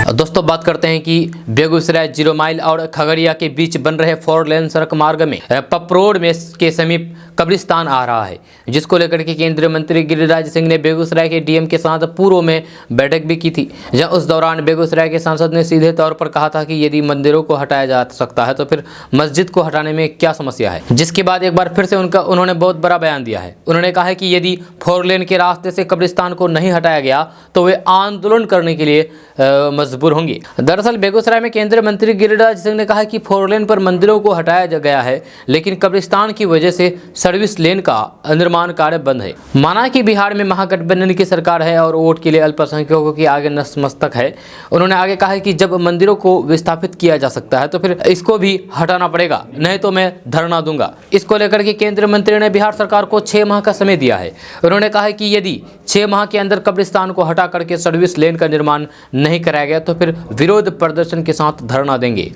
दोस्तों बात करते हैं कि बेगूसराय 0 माइल और खगड़िया के बीच बन रहे 4 लेन सड़क मार्ग में पपरोड़ में के समीप कब्रिस्तान आ रहा है, जिसको लेकर के केंद्रीय मंत्री गिरिराज सिंह ने बेगूसराय के डीएम के साथ पूर्व में बैठक भी की थी। जहां उस दौरान बेगूसराय के सांसद ने सीधे तौर पर कहा था कि यदि मंदिरों को हटाया जा सकता है तो फिर मस्जिद को हटाने में क्या समस्या है। जिसके बाद एक बार फिर से उन्होंने बहुत बड़ा बयान दिया है। उन्होंने कहा है कि यदि 4 लेन के रास्ते से कब्रिस्तान को नहीं हटाया गया तो वे आंदोलन करने के लिए मजबूर होंगे। दरअसल बेगूसराय में केंद्रीय मंत्री गिरिराज सिंह ने कहा कि 4 लेन पर मंदिरों को हटाया गया है, लेकिन कब्रिस्तान की वजह से सर्विस लेन का निर्माण कार्य बंद है। माना कि बिहार में महागठबंधन की सरकार है और वोट के लिए अल्पसंख्यकों की आगे नतमस्तक है। उन्होंने आगे कहा है कि जब मंदिरों को विस्थापित किया जा सकता है तो फिर इसको भी हटाना पड़ेगा, नहीं तो मैं धरना दूंगा। इसको लेकर के केंद्रीय मंत्री ने बिहार सरकार को 6 माह का समय दिया है। उन्होंने कहा है कि यदि 6 माह के अंदर कब्रिस्तान को हटा करके सर्विस लेन का निर्माण नहीं कराया गया तो फिर विरोध प्रदर्शन के साथ धरना देंगे।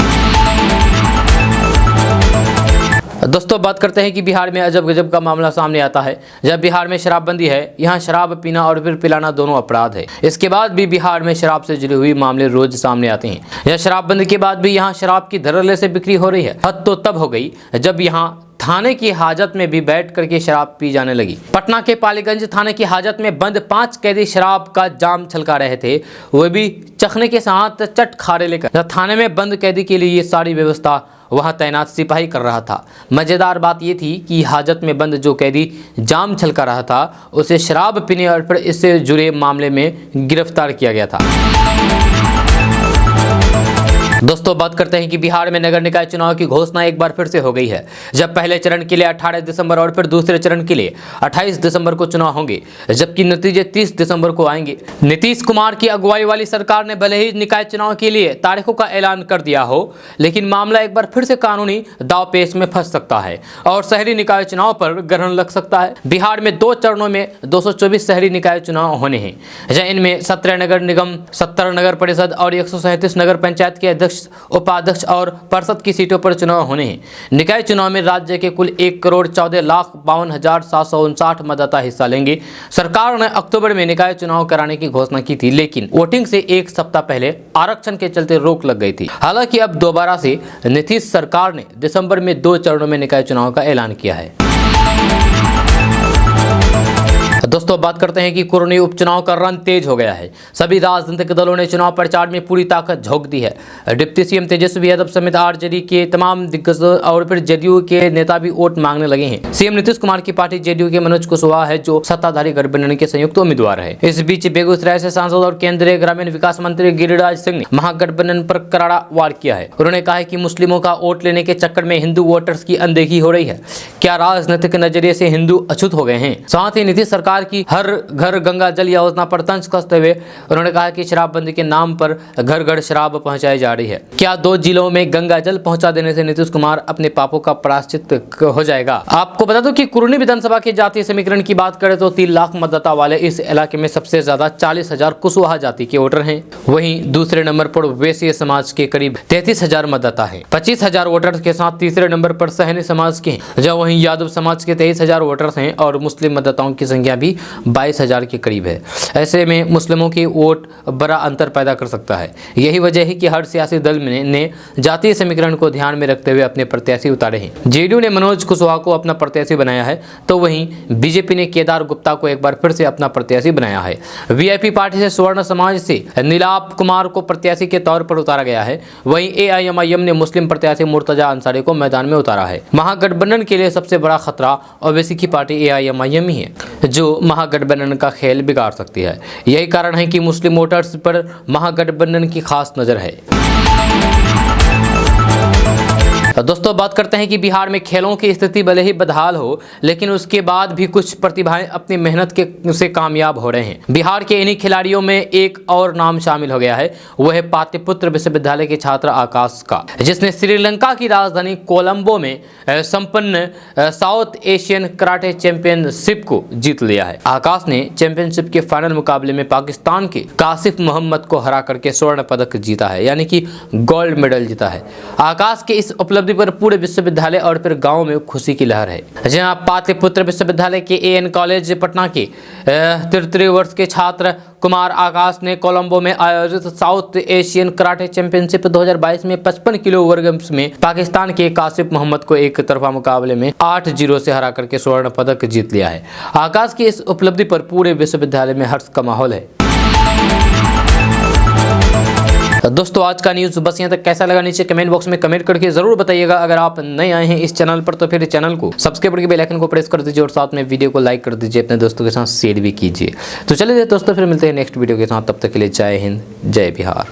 दोस्तों बात करते हैं कि बिहार में अजब गजब का मामला सामने आता है। जब बिहार में शराबबंदी है, यहाँ शराब पीना और फिर पिलाना दोनों अपराध है। इसके बाद भी बिहार में शराब से जुड़ी हुई मामले रोज सामने आते हैं। यह शराबबंदी के बाद भी यहाँ शराब की धड़ल्ले से बिक्री हो रही है। हद तो तब हो गई जब यहाँ थाने की हाजत में भी बैठ करके शराब पी जाने लगी। पटना के पालीगंज थाने की हाजत में बंद 5 कैदी शराब का जाम छलका रहे थे, वो भी चखने के साथ चट खारे लेकर। थाने में बंद कैदी के लिए ये सारी व्यवस्था वहां तैनात सिपाही कर रहा था। मजेदार बात ये थी कि हाजत में बंद जो कैदी जाम छलका रहा था उसे शराब पीने और फिर इससे जुड़े मामले में गिरफ्तार किया गया था। दोस्तों बात करते हैं कि बिहार में नगर निकाय चुनाव की घोषणा एक बार फिर से हो गई है। जब पहले चरण के लिए 18 दिसंबर और फिर दूसरे चरण के लिए 28 दिसंबर को चुनाव होंगे, जबकि नतीजे 30 दिसंबर को आएंगे। नीतीश कुमार की अगुवाई वाली सरकार ने भले ही निकाय चुनाव के लिए तारीखों का ऐलान कर दिया हो, लेकिन मामला एक बार फिर से कानूनी दांवपेच में फंस सकता है और शहरी निकाय चुनाव पर ग्रहण लग सकता है। बिहार में 2 चरणों में 224 शहरी निकाय चुनाव होने हैं, जहाँ इनमें 17 नगर निगम, 70 नगर परिषद और 137 नगर पंचायत के अध्यक्ष, उपाध्यक्ष और पार्षद की सीटों पर चुनाव होने हैं। निकाय चुनाव में राज्य के कुल 1,14,52,759 मतदाता हिस्सा लेंगे। सरकार ने अक्टूबर में निकाय चुनाव कराने की घोषणा की थी, लेकिन वोटिंग से एक सप्ताह पहले आरक्षण के चलते रोक लग गई थी। हालांकि अब दोबारा से नीतीश सरकार ने दिसंबर में 2 चरणों में निकाय चुनाव का ऐलान किया है। दोस्तों बात करते हैं कि कोरोना उपचुनाव का रन तेज हो गया है। सभी राजनीतिक दलों ने चुनाव प्रचार में पूरी ताकत झोंक दी है। डिप्टी सीएम तेजस्वी यादव समेत आरजेडी के तमाम दिग्गज और फिर जेडीयू के नेता भी वोट मांगने लगे हैं। सीएम नीतीश कुमार की पार्टी जेडीयू के मनोज कुशवाहा है, जो सत्ताधारी गठबंधन के संयुक्त उम्मीदवार है। इस बीच बेगूसराय से सांसद और केंद्रीय ग्रामीण विकास मंत्री गिरिराज सिंह ने महागठबंधन पर करारा वार किया है। उन्होंने कहा है कि मुस्लिमों का वोट लेने के चक्कर में हिंदू वोटर्स की अनदेखी हो रही है। क्या राजनीतिक नजरिए से हिंदू अछूत हो गए हैं? साथ ही नीतीश सरकार की हर घर गंगा जल योजना पर तंज कसते हुए उन्होंने कहा कि शराबबंदी के नाम पर घर घर शराब पहुंचाई जा रही है। क्या 2 जिलों में गंगा जल पहुंचा देने से नीतीश कुमार अपने पापों का प्रायश्चित हो जाएगा? आपको बता दूं कि कुरनी विधानसभा के जातीय समीकरण की बात करें तो 3 लाख मतदाता वाले इस इलाके में सबसे ज्यादा 40,000 कुशवाहा जाति के वोटर हैं। वहीं दूसरे नंबर पर वैश्य समाज के करीब 33,000 मतदाता हैं। 25,000 वोटर्स के साथ तीसरे नंबर पर सहनी समाज के हैं, जहाँ वहीं यादव समाज के 23,000 वोटर्स हैं और मुस्लिम मतदाताओं की संख्या भी 22,000 के करीब है। ऐसे में मुस्लिमों की वोट बड़ा अंतर पैदा कर सकता है। यही वजह है कि हर सियासी दल ने जातीय समीकरण को ध्यान में रखते हुए अपने प्रत्याशी उतारे हैं। जेडीयू ने मनोज कुशवाहा को अपना प्रत्याशी बनाया है, तो वहीं बीजेपी ने केदार गुप्ता को एक बार फिर से अपना प्रत्याशी बनाया है। वीआईपी पार्टी से स्वर्ण समाज से नीलाप कुमार को प्रत्याशी के तौर पर उतारा गया है। वहीं एआईएमआईएम ने मुस्लिम प्रत्याशी मुर्तजा अंसारी को मैदान में उतारा है। महागठबंधन के लिए सबसे बड़ा खतरा ओवैसी की पार्टी एआईएमआईएम ही है, जो महागठबंधन का खेल बिगाड़ सकती है। यही कारण है कि मुस्लिम वोटर्स पर महागठबंधन की खास नजर है। दोस्तों बात करते हैं कि बिहार में खेलों की स्थिति भले ही बदहाल हो, लेकिन उसके बाद भी कुछ प्रतिभाएं अपनी मेहनत के से कामयाब हो रहे हैं। बिहार के इन्हीं खिलाड़ियों में एक और नाम शामिल हो गया है, वह है पाटलिपुत्र विश्वविद्यालय के छात्र आकाश का, जिसने श्रीलंका की राजधानी कोलंबो में संपन्न साउथ एशियन कराटे चैंपियनशिप को जीत लिया है। आकाश ने चैंपियनशिप के फाइनल मुकाबले में पाकिस्तान के कासिफ मोहम्मद को हरा करके स्वर्ण पदक जीता है, यानी कि गोल्ड मेडल जीता है। आकाश के इस उपलब्धि पर पूरे विश्वविद्यालय और फिर गांव में खुशी की लहर है। जहां पाटलिपुत्र विश्वविद्यालय के एएन कॉलेज पटना के तृतीय वर्ष के छात्र कुमार आकाश ने कोलंबो में आयोजित साउथ एशियन कराटे चैंपियनशिप 2022 में 55 किलो वर्ग में पाकिस्तान के कासिफ मोहम्मद को एक तरफा मुकाबले में 8-0 से हरा करके स्वर्ण पदक जीत लिया है। आकाश की इस उपलब्धि पर पूरे विश्वविद्यालय में हर्ष का माहौल है। दोस्तों आज का न्यूज़ बस यहाँ तक। कैसा लगा नीचे कमेंट बॉक्स में कमेंट करके जरूर बताइएगा। अगर आप नए आए हैं इस चैनल पर तो फिर चैनल को सब्सक्राइब करके बेल आइकन को प्रेस कर दीजिए और साथ में वीडियो को लाइक कर दीजिए, अपने दोस्तों के साथ शेयर भी कीजिए। तो चलिए दोस्तों फिर मिलते हैं नेक्स्ट वीडियो के साथ, तब तक के लिए जय हिंद जय बिहार।